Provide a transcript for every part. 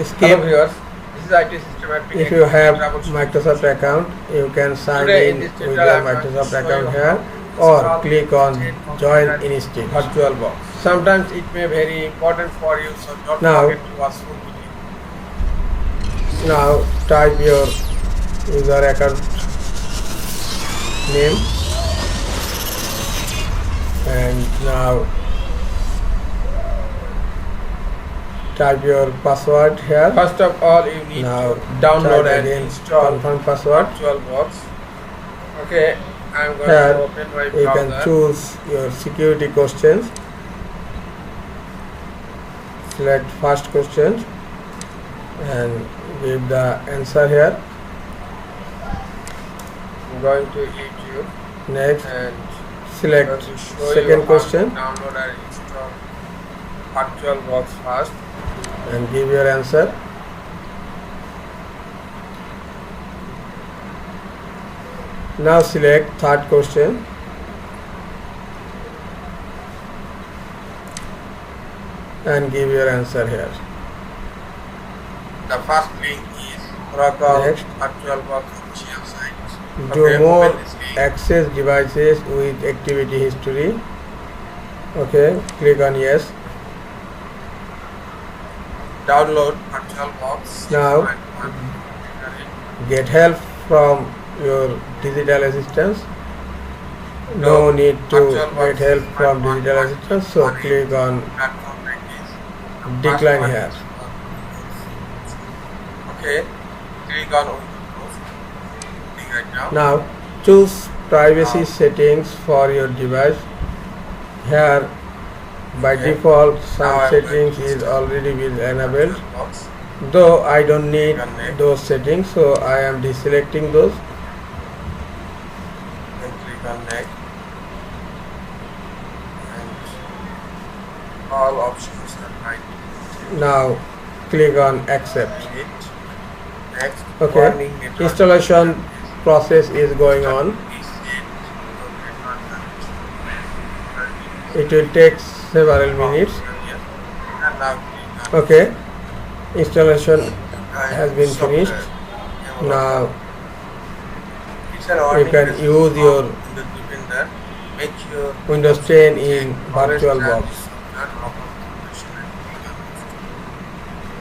skip. Viewers, this is IT systematic. If you have Microsoft account, you can sign in with your Microsoft account here, or click on join instead. VirtualBox. Sometimes it may be very important for you, so don't forget to watch full video. Now type your user account name, and now type your password here. First of all, you need to download and install confirm password. VirtualBox. Okay, I'm going Here to open my browser. You can choose your security questions. Select first question and give the answer here. I'm going to YouTube. Next, and select second question. Download and install VirtualBox first. And give your answer. Now select third question. And give your answer here. The first link is VirtualBox official site. Do more access devices with activity history. Okay, click on yes. Download VirtualBox. Now get help from your digital assistants. No need to get help from digital assistants, so click on decline here. Okay, click on right now choose privacy settings for your device. Here by default some settings is already been enabled, though I don't need those settings, so I am deselecting those. Then click on next, and all options are right. Now click on accept. Next, okay, installation process is going on. It will take several minutes. Okay, installation has been finished. Now you can use your Windows 10 in VirtualBox.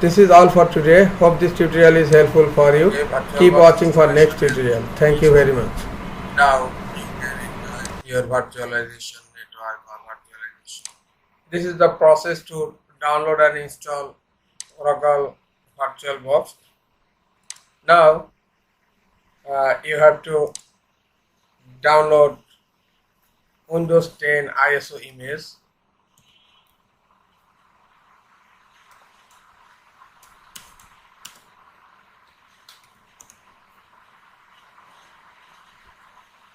This is all for today. Hope this tutorial is helpful for you. Keep watching for next tutorial. Thank you very much. Now you can enjoy your virtualization network or virtualization. This is the process to download and install Oracle VirtualBox. Now you have to download Windows 10 ISO image.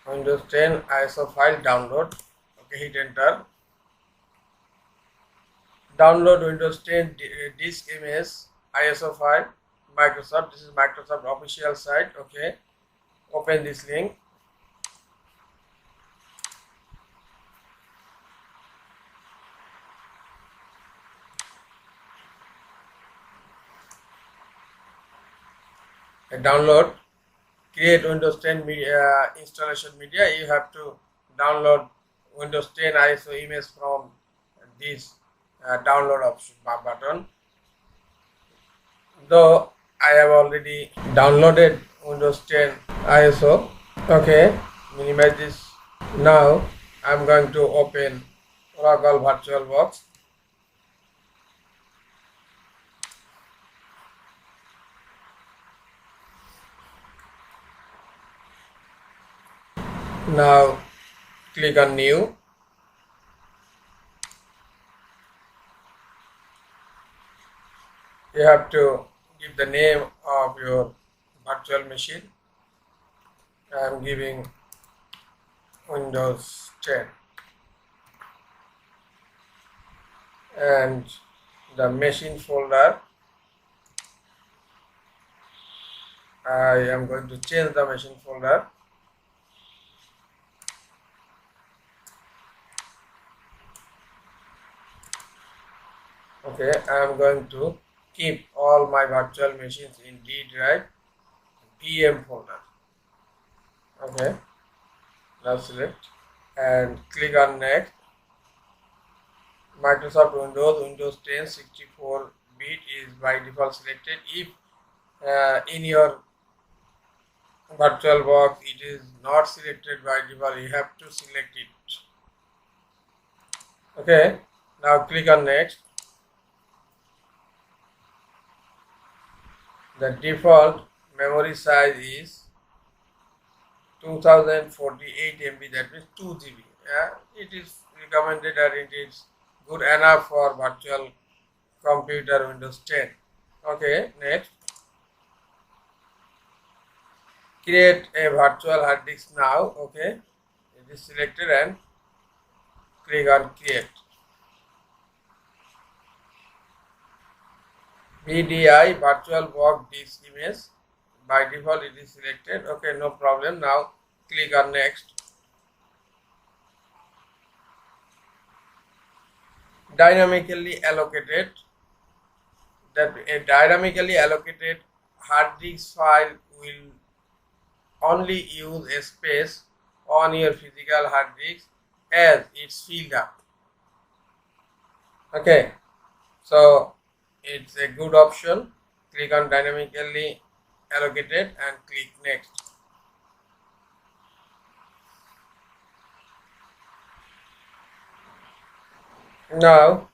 Windows 10 ISO file download. Okay, hit enter. Download Windows 10 disk image ISO file. Microsoft. This is Microsoft official site. Okay, open this link. Download. Create Windows 10 media, installation media. You have to download Windows 10 ISO image from this download option button. Though I have already downloaded Windows 10 ISO. Okay, minimize this. Now I'm going to open Oracle VirtualBox. Now click on new. You have to give the name of your virtual machine. I am giving Windows 10 and the machine folder. I am going to change the machine folder. Okay, I am going to keep all my virtual machines in D drive VM folder. Okay, now select and click on next. Microsoft Windows 10 64-bit is by default selected. If in your VirtualBox it is not selected by default, you have to select it. Okay, now click on next. The default memory size is 2048 MB, that means 2 GB. It is recommended and it is good enough for virtual computer Windows 10. Okay, next. Create a virtual hard disk now. Okay, it is selected and click on create. VDI VirtualBox disk image, by default it is selected. Okay, no problem. Now click on next. Dynamically allocated, that a dynamically allocated hard disk file will only use a space on your physical hard disk as it's filled up. Okay, so it's a good option. Click on dynamically allocated and click next. Now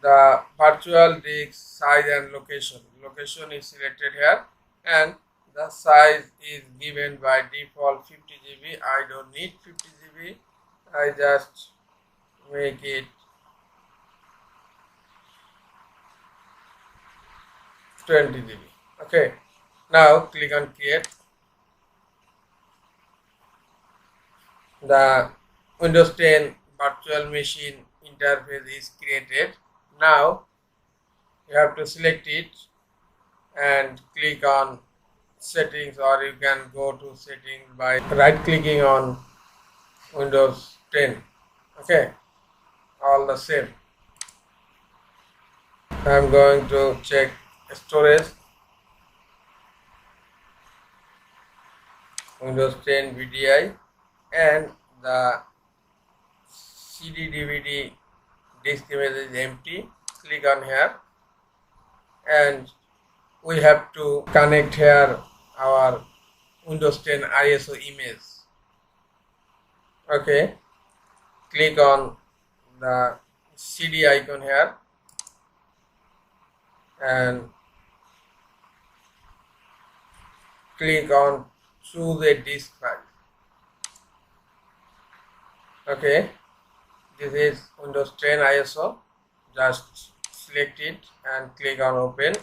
the virtual disk size and location is selected here, and the size is given by default 50 GB. I don't need 50 GB. I just make it 20 GB. Okay, now click on create. The Windows 10 virtual machine interface is created. Now you have to select it and click on settings, or you can go to settings by right clicking on Windows 10. Okay, all the same. I'm going to check storage. Windows 10 VDI, and the CD DVD disk image is empty. Click on here, and we have to connect here our Windows 10 ISO image. Okay, click on the CD icon here and click on choose a disk file. Okay, this is Windows 10 ISO. Just select it and click on open.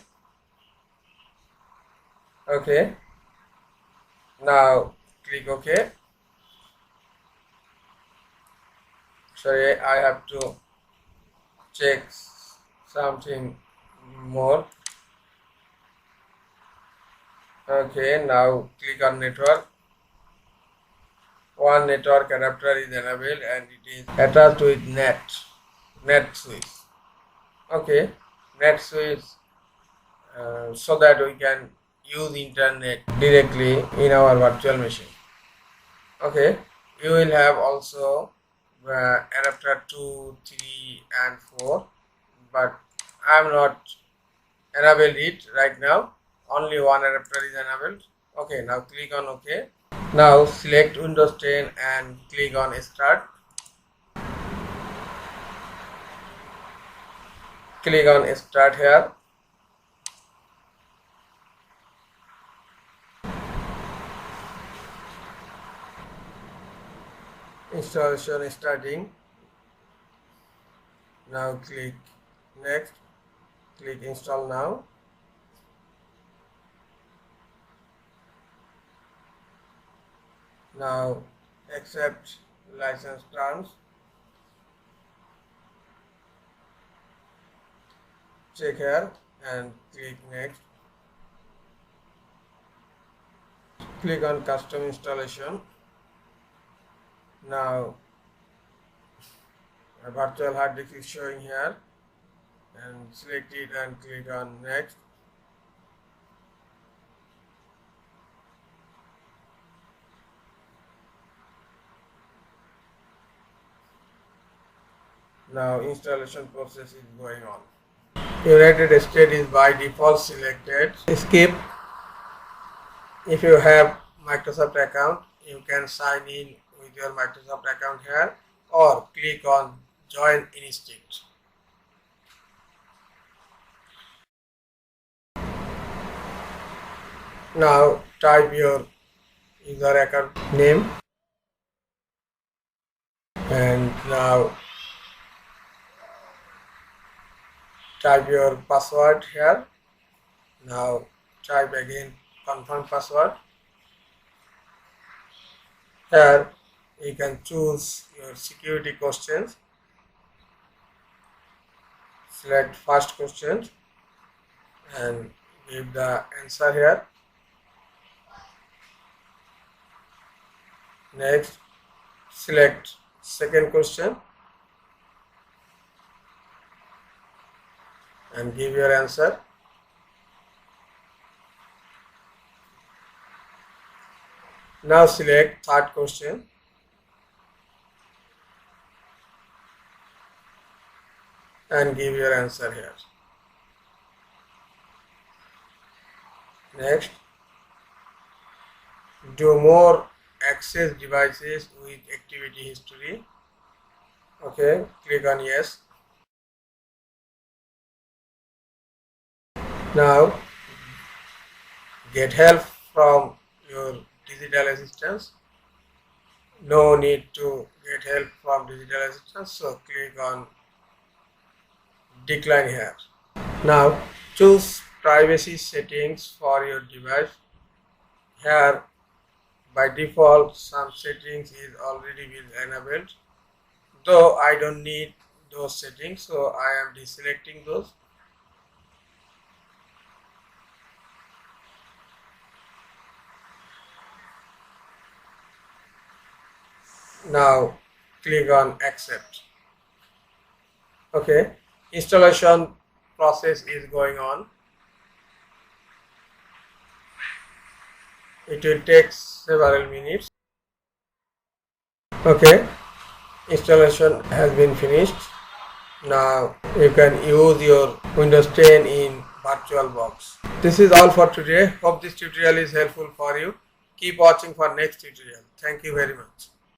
Okay, now click OK. Sorry, I have to check something more. Okay, now click on network. One network adapter is enabled and it is attached with net switch. Okay, net switch, so that we can use internet directly in our virtual machine. Okay, you will have also adapter 2, 3 and 4, but I am not enabled it right now. Only one adapter is enabled. Okay, now click on OK. Now select Windows 10 and click on Start. Click on Start here. Installation is starting. Now click Next. Click Install now. Now accept license terms. Check here and click Next. Click on Custom Installation. Now a virtual hard disk is showing here. and select it and click on next. Now installation process is going on. United States is by default selected. Skip. If you have Microsoft account, you can sign in with your Microsoft account here or click on join instead. Now type your user account name and now type your password here. Now type again confirm password. Here you can choose your security questions. Select first question and give the answer here. Next, select second question and give your answer. Now select third question and give your answer here. Next, do more access devices with activity history. Okay, click on yes. Now get help from your digital assistants. No need to get help from digital assistants, so click on decline here. Now choose privacy settings for your device. Here by default some settings is already been enabled, though I don't need those settings, so I am deselecting those. Now click on accept. Okay, installation process is going on. It will take several minutes. Okay, installation has been finished. Now you can use your Windows 10 in VirtualBox. This is all for today. Hope this tutorial is helpful for you. Keep watching for next tutorial. Thank you very much.